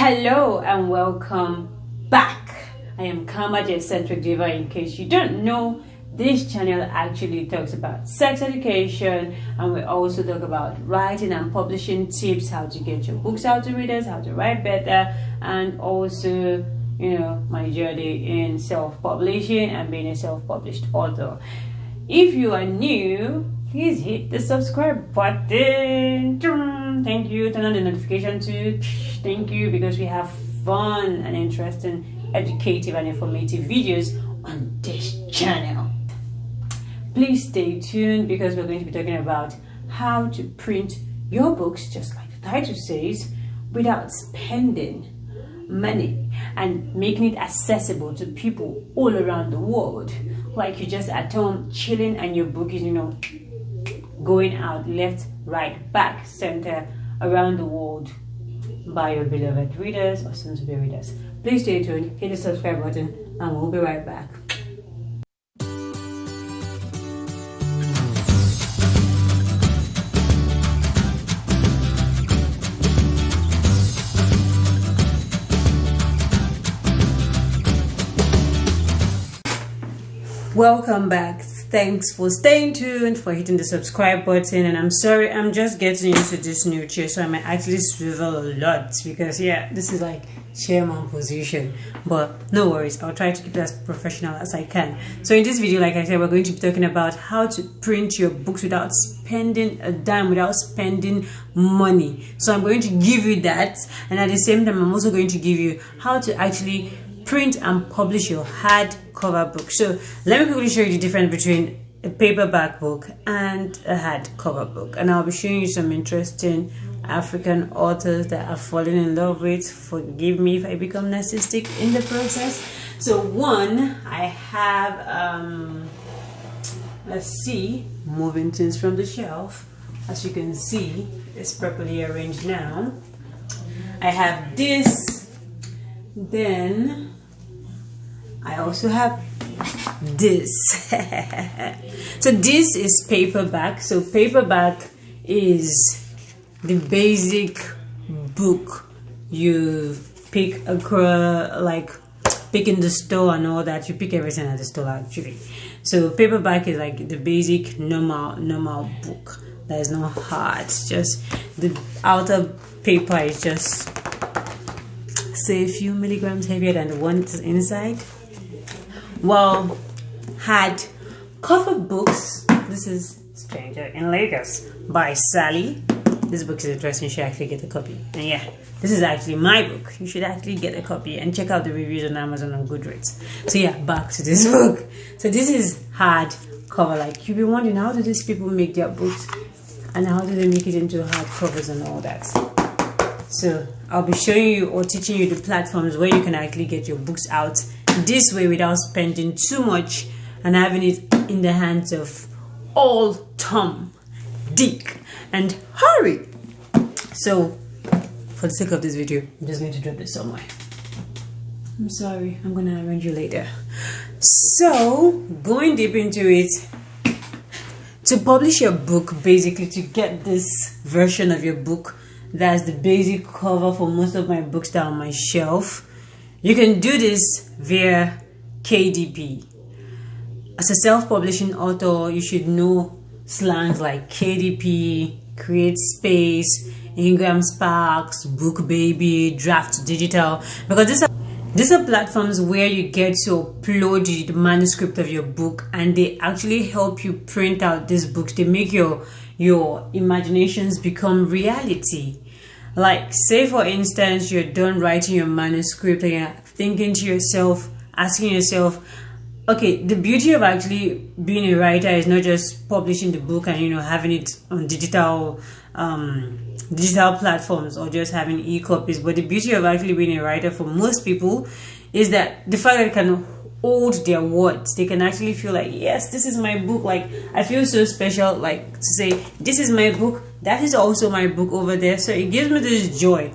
Hello and welcome back. I am Kama, the eccentric diva. In case you don't know, this channel actually talks about sex education, and we also talk about writing and publishing tips, how to get your books out to readers, how to write better, and also, my journey in self-publishing and being a self-published author. If you are new, please hit the subscribe button. Thank you. Turn on the notification too. Thank you, because we have fun and interesting, educative and informative videos on this channel. Please stay tuned, because we're going to be talking about how to print your books, just like the title says, without spending money and making it accessible to people all around the world. Like you're just at home chilling and your book is, going out left, right, back, center, around the world by your beloved readers or soon to be readers. Please stay tuned, hit the subscribe button, and we'll be right back. Welcome back. Thanks for staying tuned, for hitting the subscribe button. And I'm sorry, I'm just getting into this new chair, so I might actually swivel a lot, because this is like chairman position. But no worries, I'll try to keep it as professional as I can. So in this video, like I said, we're going to be talking about how to print your books without spending a dime, without spending money. So I'm going to give you that, and at the same time I'm also going to give you how to actually print and publish your hardcover book. So let me quickly show you the difference between a paperback book and a hardcover book, and I'll be showing you some interesting African authors that I've fallen in love with. Forgive me if I become narcissistic in the process. So one, I have let's see, moving things from the shelf. As you can see, it's properly arranged now. I have this, then I also have this. So this is paperback. So paperback is the basic book you pick across, like pick in the store and all that. You pick everything at the store actually. So paperback is like the basic normal book that is not hard. Just the outer paper is just, say, a few milligrams heavier than the one inside. Well, hardcover books. This is Stranger in Lagos by Sally. This book is interesting. You should actually get a copy. And this is actually my book. You should actually get a copy and check out the reviews on Amazon and Goodreads. So back to this book. So this is hardcover. Like, you'll be wondering, how do these people make their books and how do they make it into hardcovers and all that? So I'll be showing you or teaching you the platforms where you can actually get your books out this way without spending too much and having it in the hands of all Tom, Dick, and Harry. So for the sake of this video, I'm just going to drop this somewhere. I'm sorry, I'm gonna arrange you later. So going deep into it, to publish your book, basically to get this version of your book, that's the basic cover for most of my books that are on my shelf. You can do this via KDP. As a self-publishing author, you should know slangs like KDP, Create Space, Ingram Sparks, Book Baby, Draft Digital, because these are platforms where you get to upload the manuscript of your book, and they actually help you print out these books. They make your imaginations become reality. Like, say for instance, you're done writing your manuscript and you're thinking to yourself, asking yourself, okay, the beauty of actually being a writer is not just publishing the book and having it on digital platforms or just having e-copies, but the beauty of actually being a writer for most people is that the fact that they can hold their words. They can actually feel like, yes, this is my book. Like, I feel so special, like, to say, this is my book, that is also my book over there. So it gives me this joy.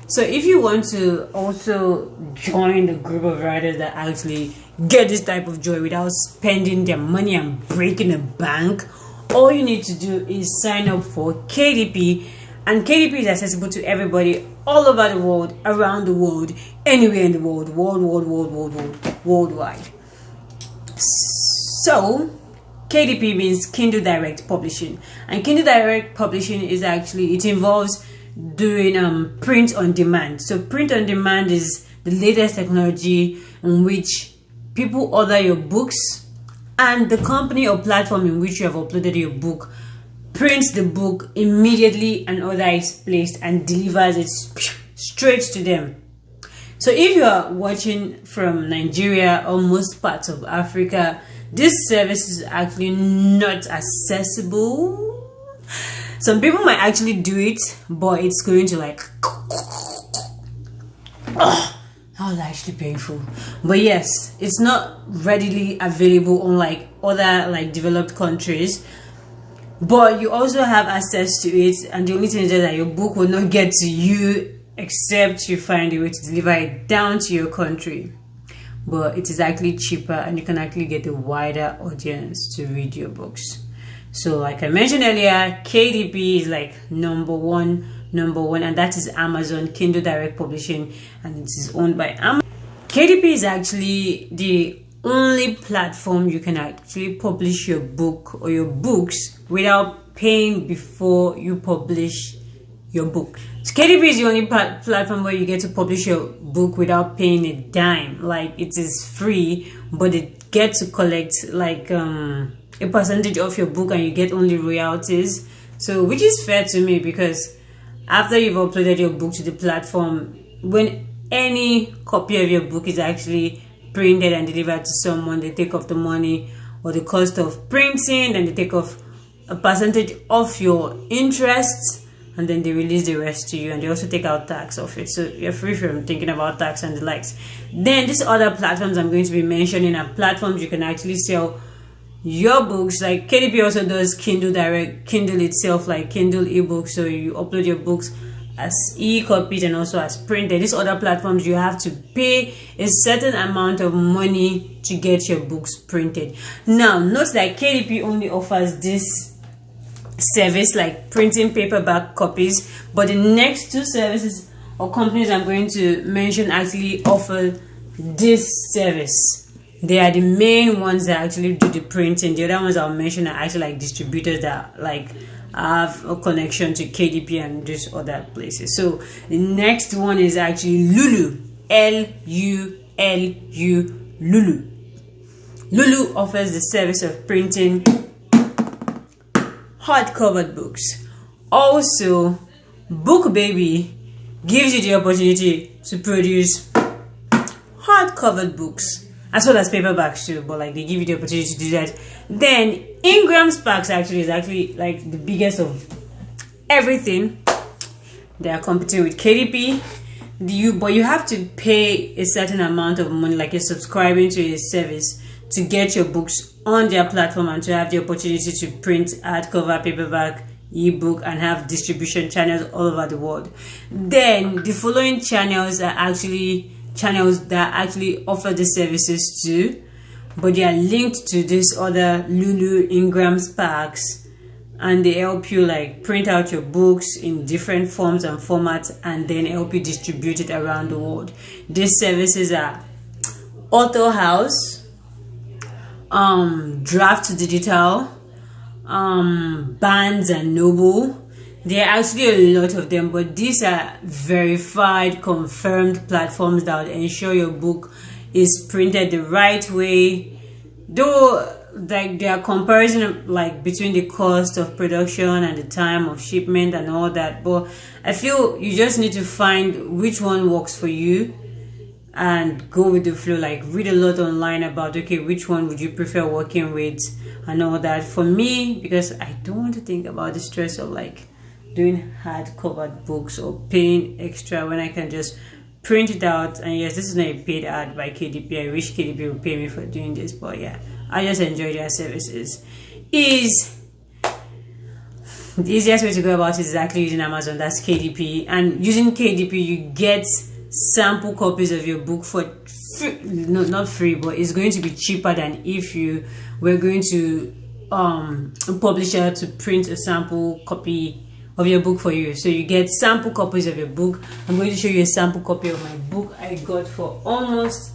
So if you want to also join the group of writers that actually get this type of joy without spending their money and breaking the bank, all you need to do is sign up for KDP And KDP is accessible to everybody all over the world, around the world, anywhere in the world, worldwide. So KDP means Kindle Direct Publishing, and Kindle Direct Publishing is actually, it involves doing print on demand. So print on demand is the latest technology in which people order your books, and the company or platform in which you have uploaded your book prints the book immediately, and order is placed and delivers it straight to them. So if you are watching from Nigeria or most parts of Africa, this service is actually not accessible. Some people might actually do it, but it's going to like that was actually painful. But yes, it's not readily available unlike other like developed countries, but you also have access to it, and the only thing is that your book will not get to you except you find a way to deliver it down to your country. But it is actually cheaper, and you can actually get a wider audience to read your books. So like I mentioned earlier, KDP is like number one, and that is Amazon Kindle Direct Publishing, and it is owned by Amazon. KDP is actually the only platform you can actually publish your book or your books without paying before you publish your book. So KDP is the only platform where you get to publish your book without paying a dime. Like, it is free, but it gets to collect like a percentage of your book, and you get only royalties. So which is fair to me, because after you've uploaded your book to the platform, when any copy of your book is actually printed and delivered to someone, they take off the money or the cost of printing, and they take off a percentage of your interest, and then they release the rest to you, and they also take out tax of it. So you're free from thinking about tax and the likes. Then these other platforms I'm going to be mentioning are platforms you can actually sell your books. Like KDP also does Kindle Direct, Kindle itself, like Kindle ebooks. So you upload your books as e-copies and also as printed. These other platforms, you have to pay a certain amount of money to get your books printed. Now note that KDP only offers this service, like printing paperback copies, but the next two services or companies I'm going to mention actually offer this service. They are the main ones that actually do the printing. The other ones I'll mention are actually like distributors that like have a connection to KDP and these other places. So the next one is actually Lulu, Lulu. Lulu offers the service of printing hardcover books. Also, Book Baby gives you the opportunity to produce hardcover books as well as paperbacks too, but like they give you the opportunity to do that. Then Ingram Sparks actually is actually like the biggest of everything. They are competing with KDP. But you have to pay a certain amount of money, like you're subscribing to a service to get your books on their platform and to have the opportunity to print hardcover, paperback, ebook, and have distribution channels all over the world. Then the following channels are actually channels that actually offer the services too, but they are linked to this other Lulu, Ingram Sparks, and they help you like print out your books in different forms and formats, and then help you distribute it around the world. These services are Author House, Draft Digital, Barnes and Noble. There are actually a lot of them, but these are verified, confirmed platforms that would ensure your book is printed the right way. Though like there are comparison like between the cost of production and the time of shipment and all that, but I feel you just need to find which one works for you and go with the flow. Like read a lot online about okay, which one would you prefer working with and all that. For me, because I don't want to think about the stress of like doing hardcover books or paying extra when I can just print it out. And yes, this is not a paid ad by KDP. I wish KDP would pay me for doing this, but yeah, I just enjoy their services. The easiest way to go about it is actually using Amazon. That's KDP, and using KDP you get sample copies of your book for free. No, not free, but it's going to be cheaper than if you were going to a publisher to print a sample copy of your book for you. So you get sample copies of your book. I'm going to show you a sample copy of my book I got for almost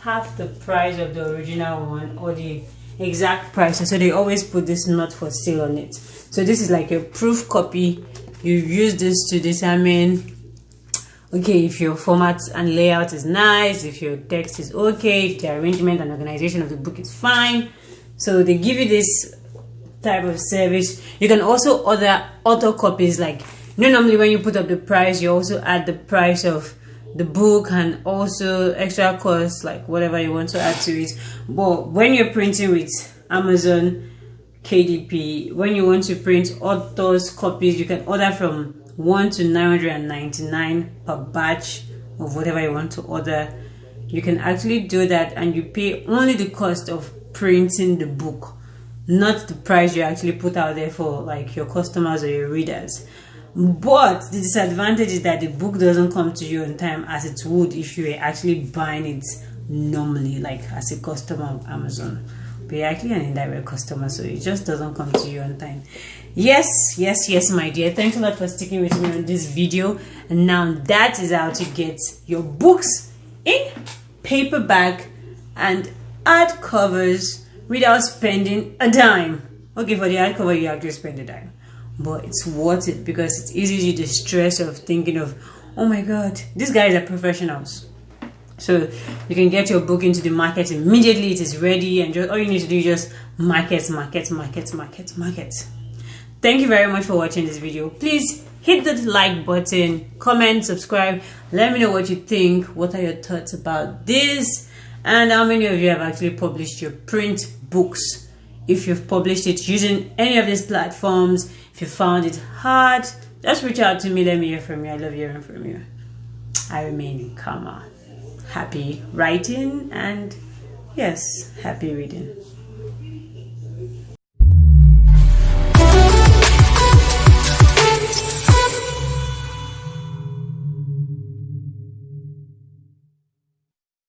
half the price of the original one, or the exact price. So they always put this not for sale on it. So this is like a proof copy. You use this to determine, okay, if your format and layout is nice, if your text is okay, if the arrangement and organization of the book is fine. So they give you this type of service. You can also order auto copies. Like, normally when you put up the price, you also add the price of the book and also extra costs, like whatever you want to add to it. But when you're printing with Amazon KDP, when you want to print authors copies, you can order from 1 to 999 per batch of whatever you want to order. You can actually do that, and you pay only the cost of printing the book, not the price you actually put out there for like your customers or your readers. But the disadvantage is that the book doesn't come to you on time as it would if you were actually buying it normally, like as a customer of Amazon. But you're actually an indirect customer, so it just doesn't come to you on time. Yes, my dear. Thanks a lot for sticking with me on this video. And now that is how to get your books in paperback and hardcovers without spending a dime. Okay, for the hardcover, you actually spend a dime. But it's worth it because it eases you the stress of thinking of, oh my god, these guys are professionals. So you can get your book into the market immediately. It is ready, and just all you need to do is just market. Thank you very much for watching this video. Please hit the like button, comment, subscribe. Let me know what you think. What are your thoughts about this? And how many of you have actually published your print books? If you've published it using any of these platforms, if you found it hard, just reach out to me. Let me hear from you. I love hearing from you. I remain Kama. Happy writing and yes, happy reading.